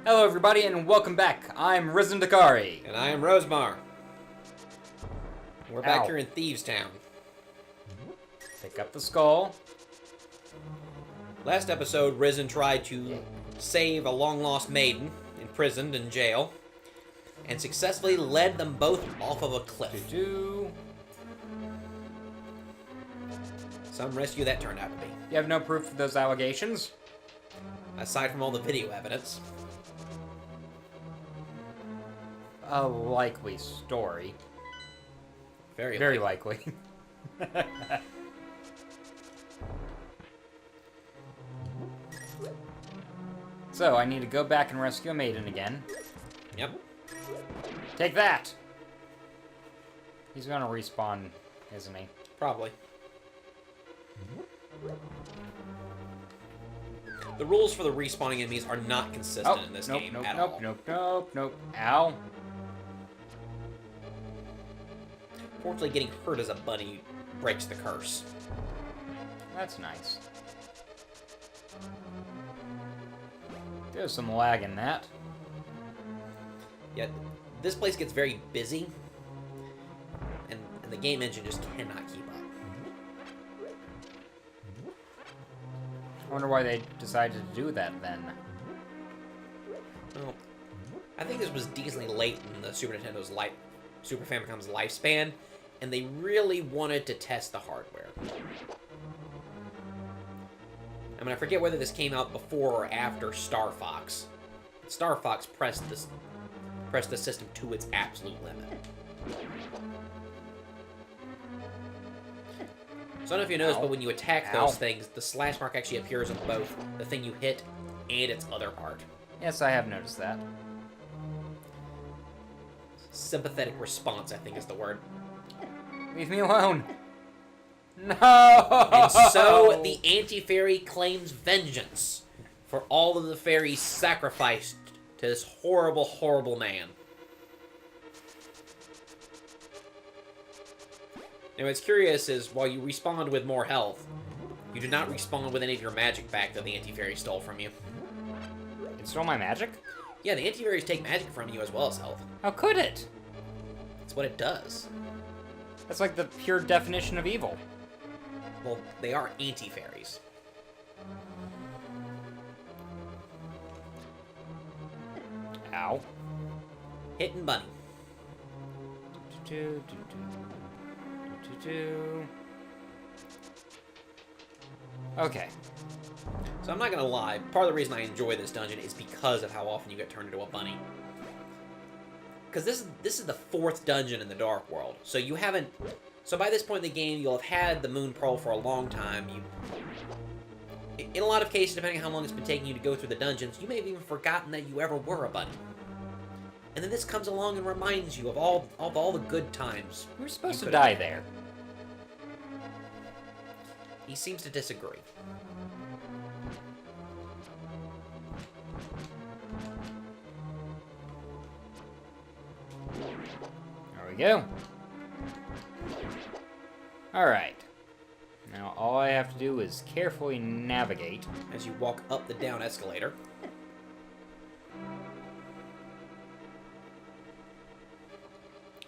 Hello everybody and welcome back. I'm Ryzzen&NemoGaming. And I am Rosemar. We're back Ow. here in Thieves Town. Pick up the skull. Last episode, Ryzen tried to save a long-lost maiden, imprisoned in jail, and successfully led them both off of a cliff. Some rescue that turned out to be. You have no proof of those allegations? Aside from all the video evidence. A likely story. Very likely. So, I need to go back and rescue a maiden again. Yep. Take that! He's gonna respawn, isn't he? Probably. The rules for the respawning enemies are not consistent in this game at all. Nope. Ow. Fortunately, getting hurt as a bunny breaks the curse. That's nice. There's some lag in that. Yet, this place gets very busy, and the game engine just cannot keep up. I wonder why they decided to do that then. Well, I think this was decently late in the Super Famicom's lifespan, and they really wanted to test the hardware. I mean, I forget whether this came out before or after Star Fox. Star Fox pressed the system to its absolute limit. So I don't know if you noticed, but when you attack those things, the slash mark actually appears on both the thing you hit and its other part. Yes, I have noticed that. Sympathetic response, I think, is the word. Leave me alone. No! And so the anti-fairy claims vengeance for all of the fairies sacrificed to this horrible, horrible man. Now, what's curious is, while you respawn with more health, you do not respawn with any of your magic back that the anti-fairy stole from you. It stole my magic? Yeah, the anti-fairies take magic from you as well as health. How could it? That's what it does. That's like the pure definition of evil. Well, they are anti-fairies. Ow. Hitting bunny. Okay. So I'm not gonna lie, part of the reason I enjoy this dungeon is because of how often you get turned into a bunny. Because this is the 4th dungeon in the Dark World, so you haven't... So by this point in the game, you'll have had the Moon Pearl for a long time. In a lot of cases, depending on how long it's been taking you to go through the dungeons, you may have even forgotten that you ever were a bunny. And then this comes along and reminds you of all the good times. We were supposed to die there. He seems to disagree. There we go. Alright. Now all I have to do is carefully navigate. As you walk up the down escalator.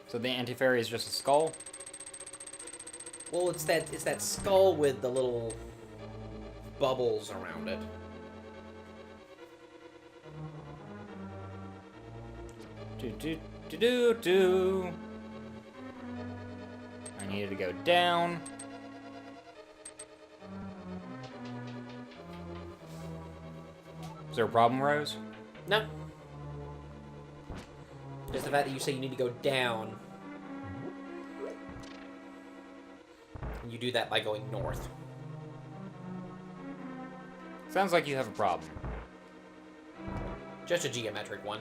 So the anti-fairy is just a skull? Well, it's that skull with the little bubbles around it. Do. I needed to go down. Is there a problem, Rose? No. Just the fact that you say you need to go down. And you do that by going north. Sounds like you have a problem. Just a geometric one.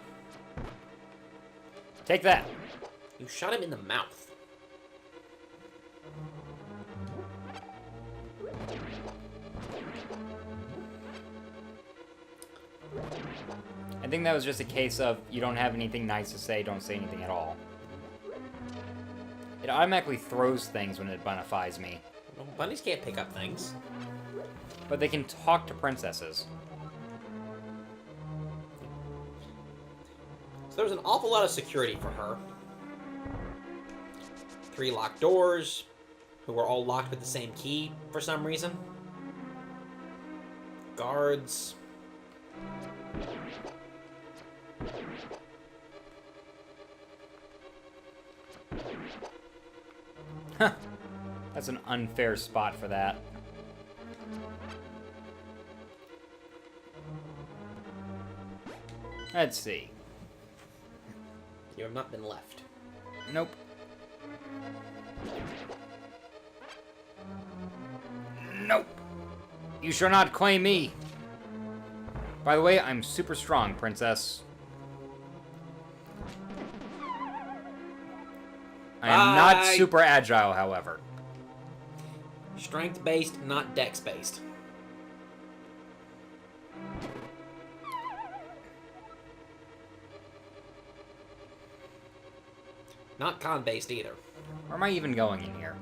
Take that. You shot him in the mouth. I think that was just a case of you don't have anything nice to say, don't say anything at all. It automatically throws things when it bunifies me. Well, bunnies can't pick up things. But they can talk to princesses. So there's an awful lot of security for her. 3 locked doors, who are all locked with the same key for some reason. Guards. Huh. That's an unfair spot for that. Let's see. You have not been left. Nope. Nope. You shall not claim me. By the way, I'm super strong, princess. I am not super agile, however. Strength-based, not dex-based. Not con-based either. Where am I even going in here?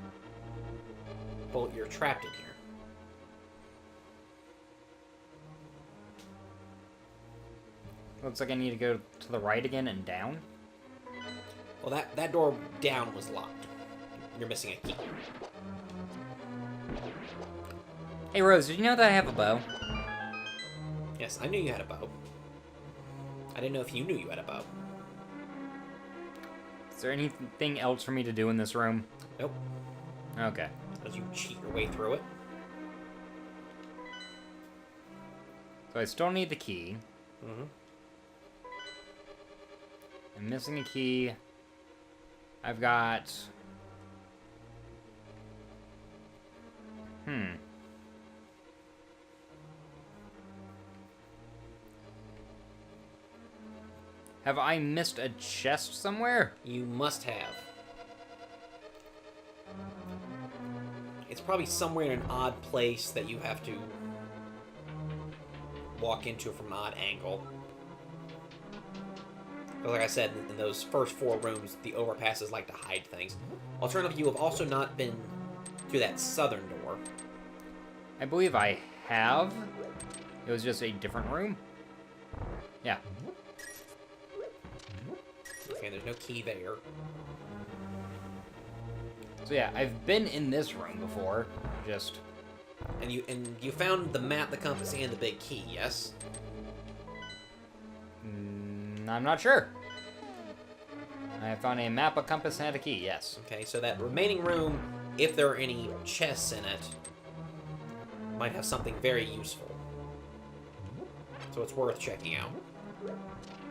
Well, you're trapped in here. Looks like I need to go to the right again and down. Well, that door down was locked. You're missing a key. Hey, Rose, did you know that I have a bow? Yes, I knew you had a bow. I didn't know if you knew you had a bow. Is there anything else for me to do in this room? Nope. Okay. As you cheat your way through it. So I still need the key. Mm-hmm. I'm missing a key. I've got... Have I missed a chest somewhere? You must have. It's probably somewhere in an odd place that you have to walk into from an odd angle. But like I said, in those first 4 rooms, the overpasses like to hide things. Alternatively, you have also not been through that southern door. I believe I have. It was just a different room. Yeah. Okay, there's no key there. So yeah, I've been in this room before. Just... And you found the map, the compass, and the big key, yes? I'm not sure. I found a map, a compass, and a key, yes. Okay, so that remaining room, if there are any chests in it, might have something very useful. So it's worth checking out.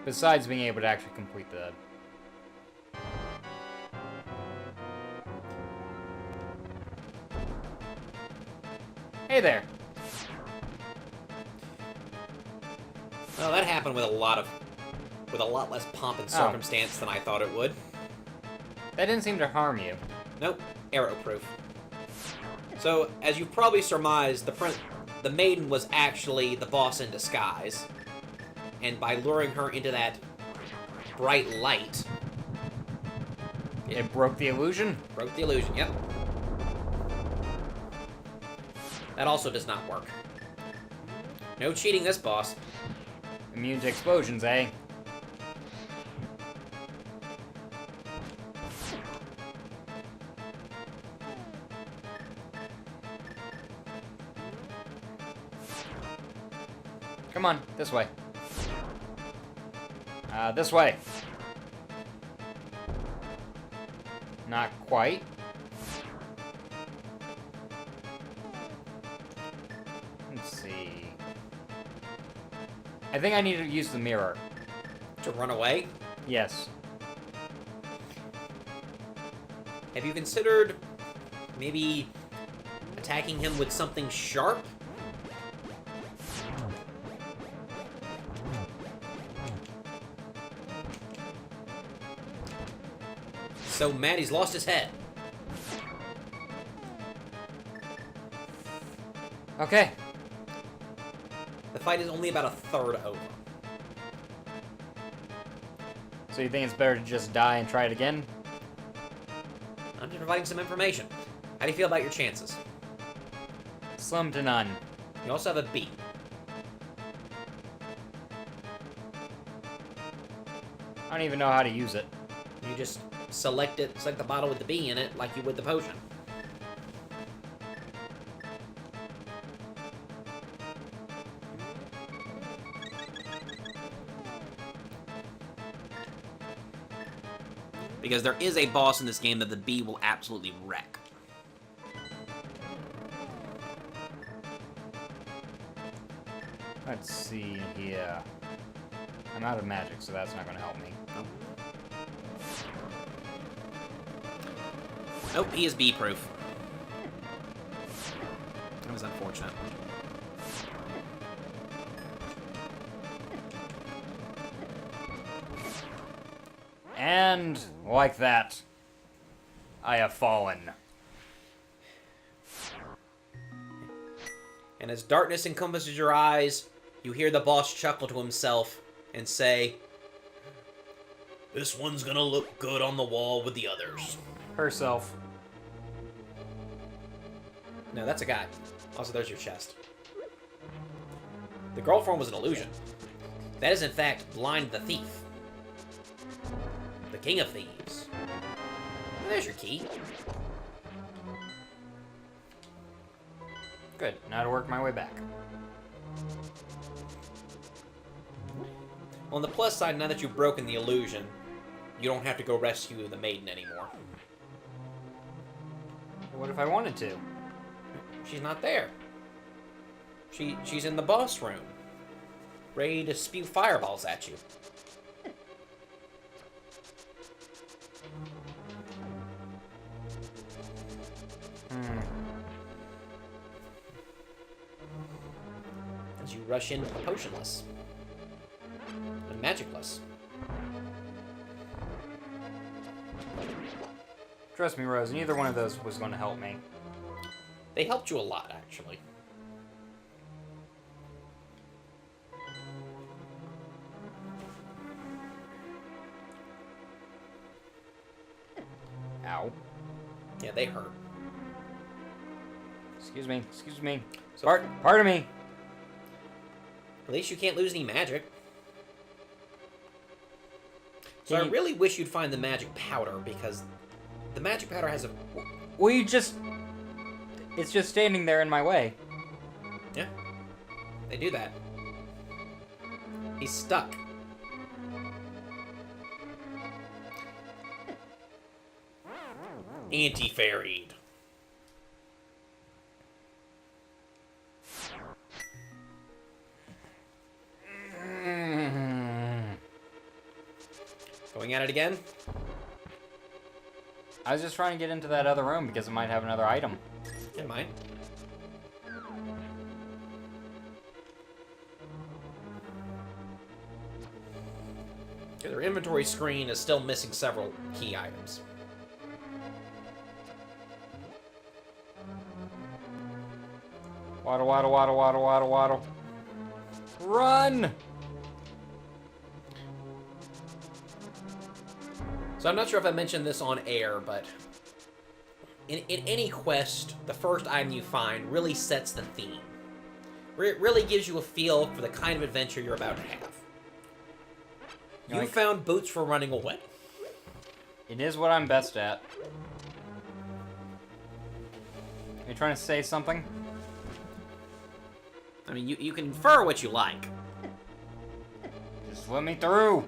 Besides being able to actually complete the... Hey there. Well, that happened with a lot less pomp and circumstance than I thought it would. That didn't seem to harm you. Nope, arrow-proof. So, as you probably surmised, the maiden was actually the boss in disguise. And by luring her into that bright light... It broke the illusion? Broke the illusion, yep. That also does not work. No cheating this boss. Immune to explosions, eh? Come on, this way. This way. Not quite. Let's see. I think I need to use the mirror. To run away? Yes. Have you considered maybe attacking him with something sharp? So Maddie's lost his head. Okay. The fight is only about a third over. So you think it's better to just die and try it again? I'm just providing some information. How do you feel about your chances? Slim to none. You also have a B. I don't even know how to use it. You just select the bottle with the B in it, like you would the potion. Because there is a boss in this game that the bee will absolutely wreck. Let's see here. I'm out of magic, so that's not going to help me. Nope. Nope, he is bee-proof. That was unfortunate. And like that, I have fallen. And as darkness encompasses your eyes, you hear the boss chuckle to himself and say, "This one's gonna look good on the wall with the others." Herself. No, that's a guy. Also, there's your chest. The girlfriend was an illusion. That is, in fact, Blind the Thief. The King of Thieves. There's your key. Good. Now to work my way back. On the plus side, now that you've broken the illusion, you don't have to go rescue the maiden anymore. What if I wanted to? She's not there. She's in the boss room, ready to spew fireballs at you. As you rush in potionless and magicless. Trust me, Rose, neither one of those was going to help me. They helped you a lot, actually. Ow. Yeah, they hurt. Excuse me, excuse me. So, Pardon me. At least you can't lose any magic. So Can I you- really wish you'd find the magic powder, because the magic powder has a... Well, you just... It's just standing there in my way. Yeah. They do that. He's stuck. Anti-fairied. Going at it again? I was just trying to get into that other room because it might have another item. It might. Their inventory screen is still missing several key items. Waddle, waddle, waddle, waddle, waddle, waddle. Run! So I'm not sure if I mentioned this on air, but in any quest, the first item you find really sets the theme. It really gives you a feel for the kind of adventure you're about to have. You found boots for running away. It is what I'm best at. Are you trying to say something? I mean, you can infer what you like. Just let me through.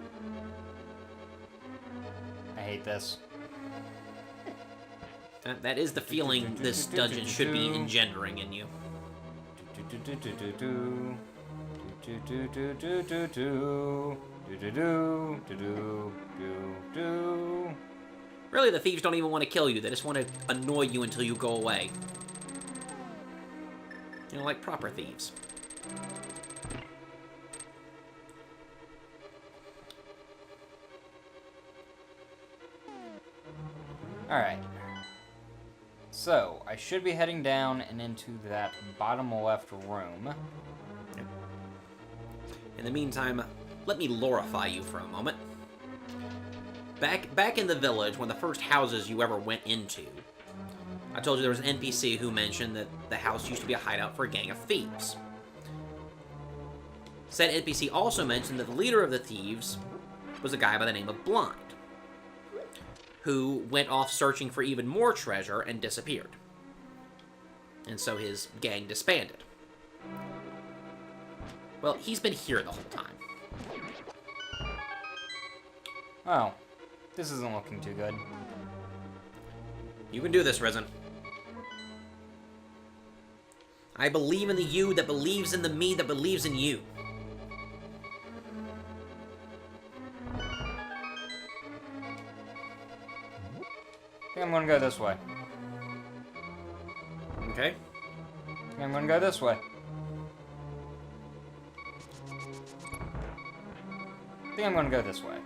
I hate this. That is the feeling this dungeon should be engendering in you. Really, the thieves don't even want to kill you. They just want to annoy you until you go away. You know, like proper thieves. Alright. So, I should be heading down and into that bottom left room. In the meantime, let me lorify you for a moment. Back in the village, one of the first houses you ever went into, I told you there was an NPC who mentioned that the house used to be a hideout for a gang of thieves. Said NPC also mentioned that the leader of the thieves was a guy by the name of Blind, who went off searching for even more treasure and disappeared. And so his gang disbanded. Well, he's been here the whole time. Oh, this isn't looking too good. You can do this, Ryzzen. I believe in the you that believes in the me that believes in you. I think I'm gonna go this way. Okay. I think I'm gonna go this way. I think I'm gonna go this way.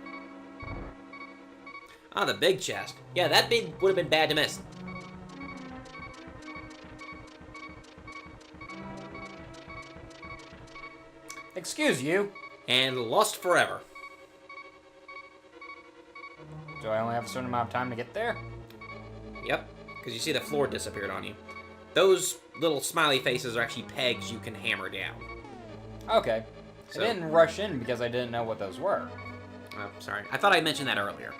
Ah, the big chest. Yeah, that big would have been bad to miss. Excuse you. And lost forever. Do I only have a certain amount of time to get there? Yep, because you see the floor disappeared on you. Those little smiley faces are actually pegs you can hammer down. Okay. So- I didn't rush in because I didn't know what those were. Oh, sorry. I thought I mentioned that earlier.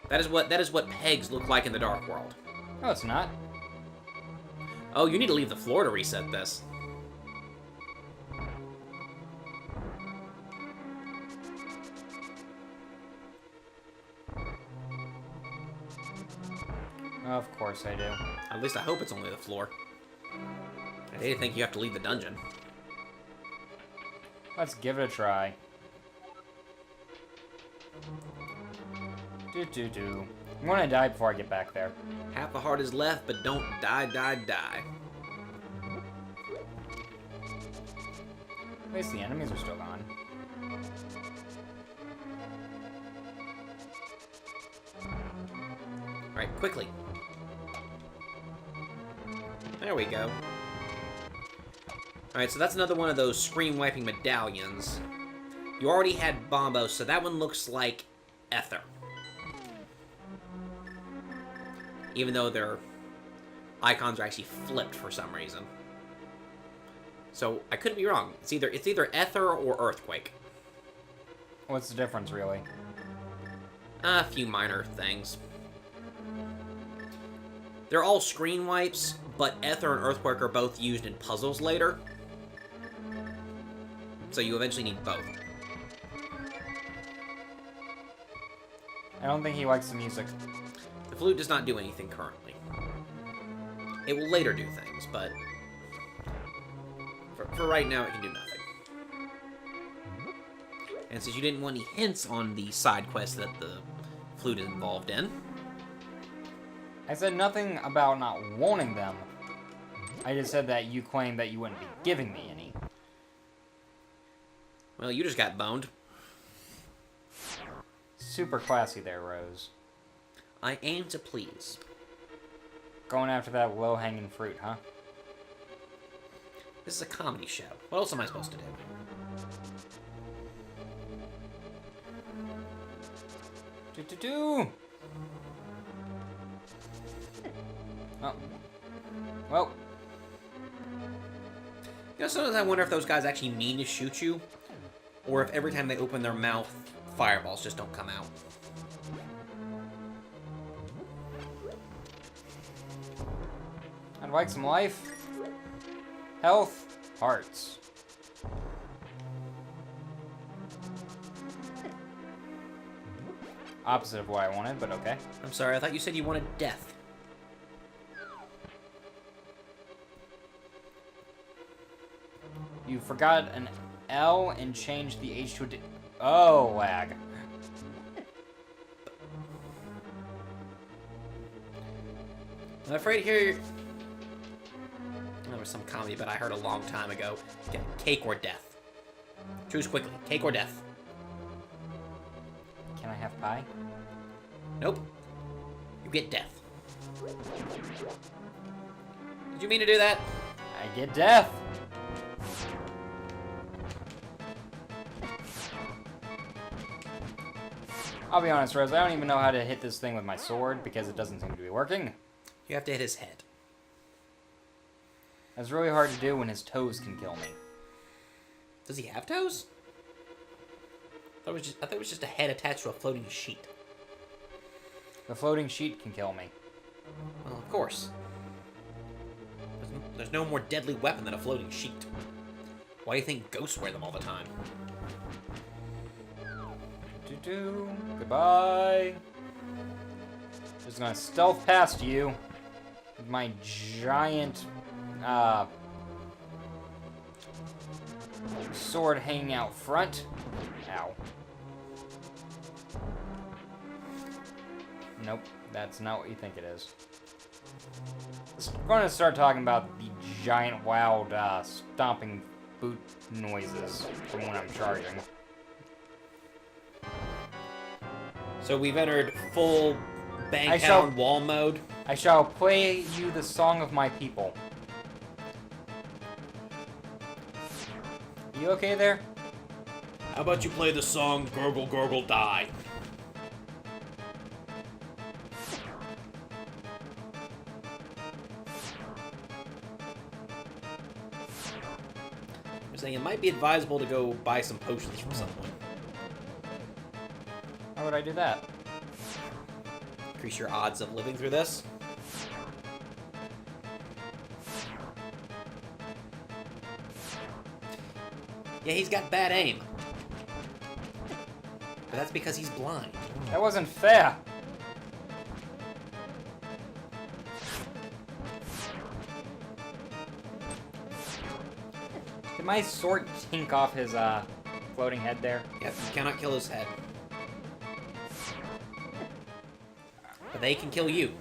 That is what pegs look like in the Dark World. No, it's not. Oh, you need to leave the floor to reset this. Of course I do. At least I hope it's only the floor. I didn't think you have to leave the dungeon. Let's give it a try. Do. I'm gonna die before I get back there. Half the heart is left, but don't die. At least the enemies are still gone. Alright, quickly. There we go. Alright, so that's another one of those screen-wiping medallions. You already had Bombo, so that one looks like Ether. Even though their icons are actually flipped for some reason. So, I could be wrong. It's either Ether or Earthquake. What's the difference, really? A few minor things. They're all screen wipes, but Ether and Earthquake are both used in puzzles later. So you eventually need both. I don't think he likes the music. The flute does not do anything currently. It will later do things, but for right now it can do nothing. And since you didn't want any hints on the side quest that the flute is involved in, I said nothing about not wanting them. I just said that you claimed that you wouldn't be giving me any. well, you just got boned. Super classy there, Rose. I aim to please. Going after that low-hanging fruit, huh? This is a comedy show. What else am I supposed to do? Do. Oh. Well. You know, sometimes I wonder if those guys actually mean to shoot you, or if every time they open their mouth, fireballs just don't come out. I'd like some life, health, hearts. Opposite of what I wanted, but okay. I'm sorry, I thought you said you wanted death. You forgot an L and changed the H to a D. Oh, lag. I'm afraid here... There was some comedy that I heard a long time ago. Get cake or death. Choose quickly. Cake or death. Can I have pie? Nope. You get death. Did you mean to do that? I get death. I'll be honest, Rose, I don't even know how to hit this thing with my sword because it doesn't seem to be working. You have to hit his head. That's really hard to do when his toes can kill me. Does he have toes? I thought it was just a head attached to a floating sheet. The floating sheet can kill me. Well, of course. There's no more deadly weapon than a floating sheet. Why do you think ghosts wear them all the time? Goodbye. Just gonna stealth past you with my giant sword hanging out front. Ow. Nope, that's not what you think it is. I'm going to start talking about the giant, wild, stomping boot noises from when I'm charging. So we've entered full bang wall mode. I shall play you the song of my people. You okay there? How about you play the song Gurgle Gurgle Die? I'm saying it might be advisable to go buy some potions from someone. How would I do that? Increase your odds of living through this. Yeah, he's got bad aim. But that's because he's blind. That wasn't fair. Did my sword tink off his floating head there? Yep, you cannot kill his head. But they can kill you.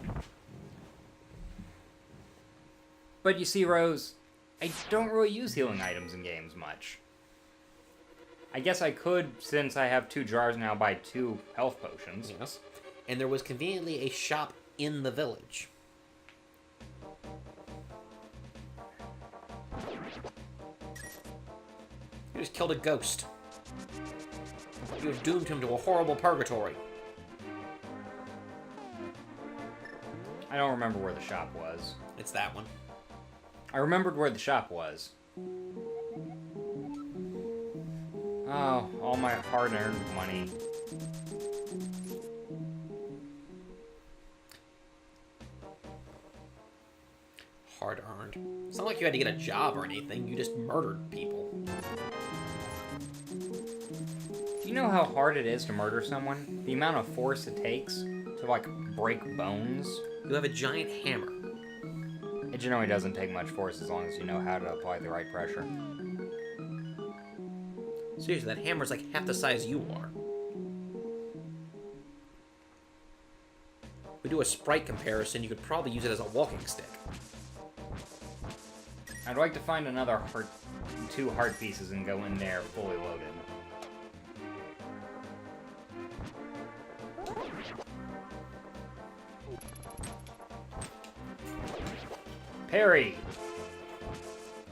But you see, Rose, I don't really use healing items in games much. I guess I could, since I have 2 jars now, buy 2 health potions. Yes. And there was conveniently a shop in the village. You just killed a ghost. You have doomed him to a horrible purgatory. I don't remember where the shop was. It's that one. I remembered where the shop was. Oh, all my hard-earned money. Hard-earned. It's not like you had to get a job or anything. You just murdered people. Do you know how hard it is to murder someone? The amount of force it takes to, like, break bones? You have a giant hammer. It generally doesn't take much force as long as you know how to apply the right pressure. Seriously, that hammer's like half the size you are. If we do a sprite comparison, you could probably use it as a walking stick. I'd like to find another 2 heart pieces and go in there fully loaded. Parry!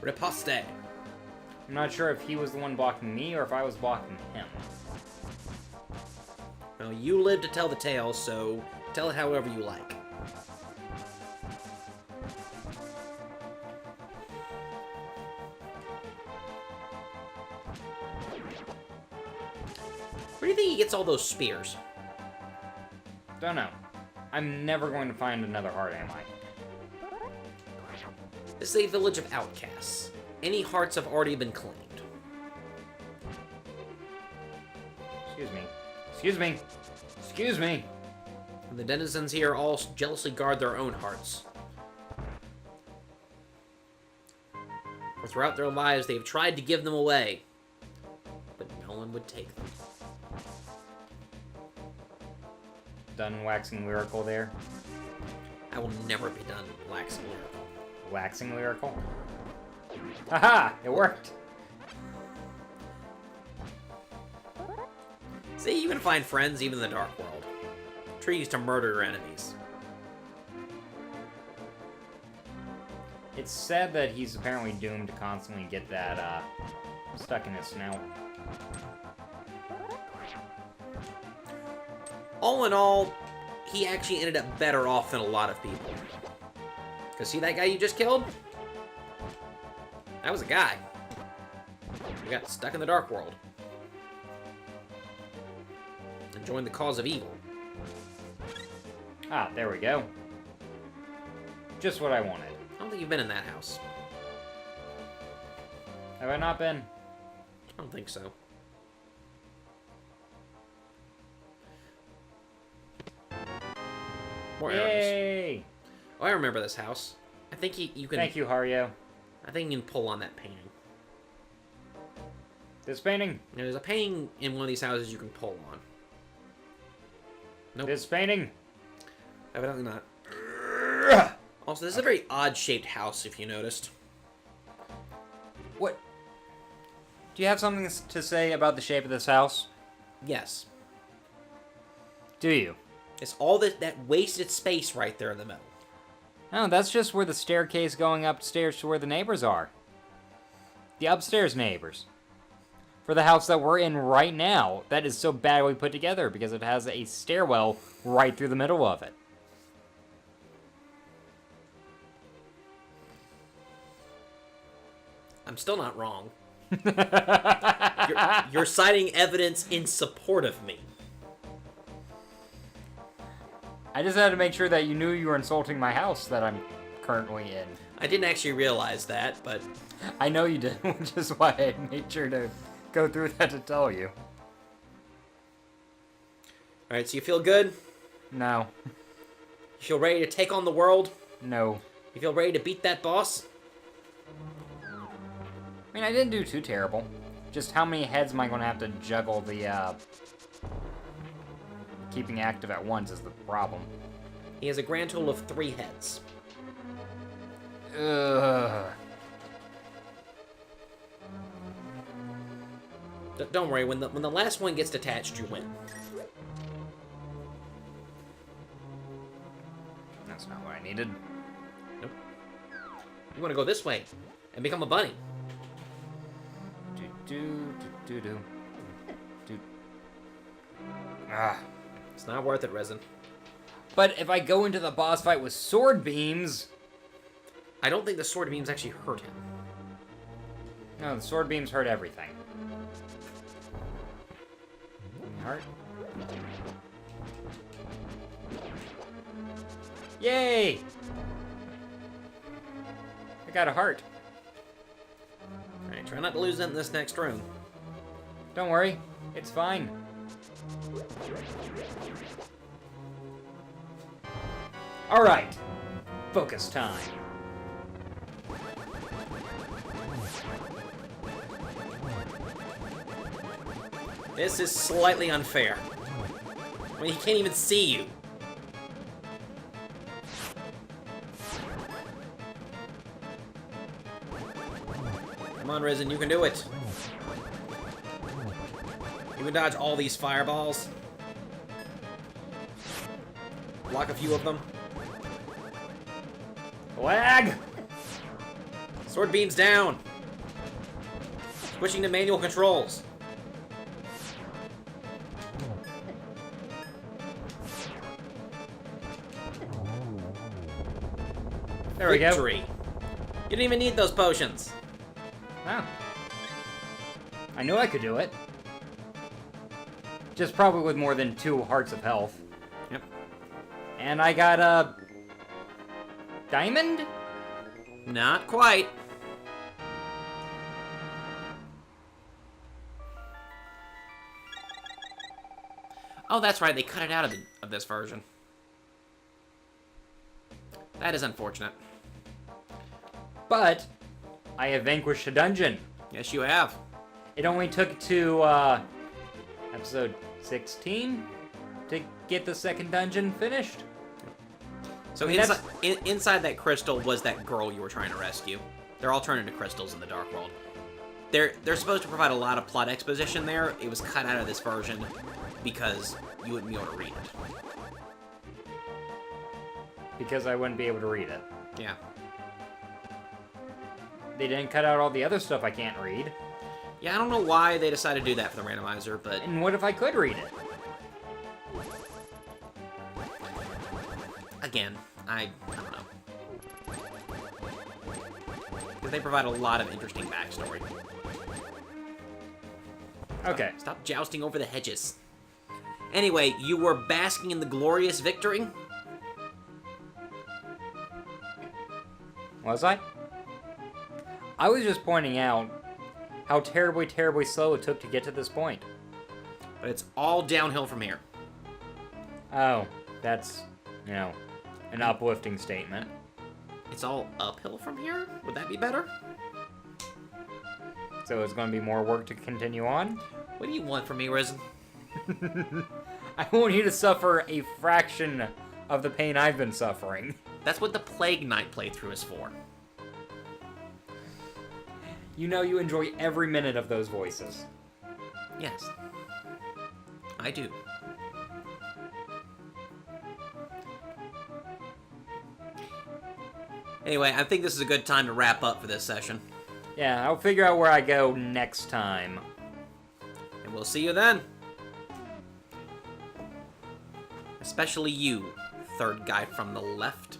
Riposte! I'm not sure if he was the one blocking me or if I was blocking him. Well, you live to tell the tale, so tell it however you like. Where do you think he gets all those spears? Don't know. I'm never going to find another heart, am I? This is a village of outcasts. Any hearts have already been claimed. Excuse me. Excuse me. Excuse me. And the denizens here all jealously guard their own hearts. For throughout their lives, they've tried to give them away, but no one would take them. Done waxing lyrical there. I will never be done waxing lyrical. Waxing lyrical? Haha! It worked! See, you can find friends even in the Dark World. Trees to murder your enemies. It's sad that he's apparently doomed to constantly get that, stuck in his snout. All in all, he actually ended up better off than a lot of people. Because see that guy you just killed? That was a guy. He got stuck in the Dark World. And join the cause of evil. Ah, there we go. Just what I wanted. I don't think you've been in that house. Have I not been? I don't think so. More arrows. Yay! Oh, I remember this house. I think you can... Thank you, Hario. I think you can pull on that painting. This painting? There's a painting in one of these houses you can pull on. Nope. This painting? Evidently not. Also, this is a very odd-shaped house, if you noticed. What? Do you have something to say about the shape of this house? Yes. Do you? It's all that wasted space right there in the middle. No, that's just where the staircase going upstairs to where the neighbors are. The upstairs neighbors. For the house that we're in right now, that is so badly put together because it has a stairwell right through the middle of it. I'm still not wrong. You're citing evidence in support of me. I just had to make sure that you knew you were insulting my house that I'm currently in. I didn't actually realize that, but... I know you did, which is why I made sure to go through that to tell you. Alright, so you feel good? No. You feel ready to take on the world? No. You feel ready to beat that boss? I mean, I didn't do too terrible. Just how many heads am I going to have to juggle the, keeping active at once is the problem. He has a grand total of 3 heads. Ugh. Don't worry, when the last one gets detached, you win. That's not what I needed. Nope. You want to go this way and become a bunny. Ah. It's not worth it, Ryzzen. But if I go into the boss fight with sword beams... I don't think the sword beams actually hurt him. No, the sword beams hurt everything. Heart. Yay! I got a heart. Alright, try not to lose them in this next room. Don't worry, it's fine. Alright, focus time. This is slightly unfair. I mean, he can't even see you. Come on, Ryzzen, you can do it. You can dodge all these fireballs. Block a few of them. Lag! Sword beams down. Switching to manual controls. There we go. Victory. You didn't even need those potions. Wow. I knew I could do it. Just probably with more than 2 hearts of health. Yep. And I got a... diamond? Not quite. Oh, that's right. They cut it out of this version. That is unfortunate. But I have vanquished a dungeon. Yes, you have. It only took to episode 16 to get the second dungeon finished. So I mean, inside that crystal was that girl you were trying to rescue. They're all turned into crystals in the Dark World. They're supposed to provide a lot of plot exposition there. It was cut out of this version because you wouldn't be able to read it. Because I wouldn't be able to read it. Yeah. They didn't cut out all the other stuff I can't read. Yeah, I don't know why they decided to do that for the randomizer, but... And what if I could read it? Again, I don't know. Because they provide a lot of interesting backstory. Okay. Stop jousting over the hedges. Anyway, you were basking in the glorious victory? Was I? I was just pointing out how terribly, terribly slow it took to get to this point. But it's all downhill from here. Oh, that's, you know, an uplifting statement. It's all uphill from here? Would that be better? So it's going to be more work to continue on? What do you want from me, Ryzzen? I want you to suffer a fraction of the pain I've been suffering. That's what the Plague Knight playthrough is for. You know you enjoy every minute of those voices. Yes. I do. Anyway, I think this is a good time to wrap up for this session. Yeah, I'll figure out where I go next time. And we'll see you then. Especially you, third guy from the left.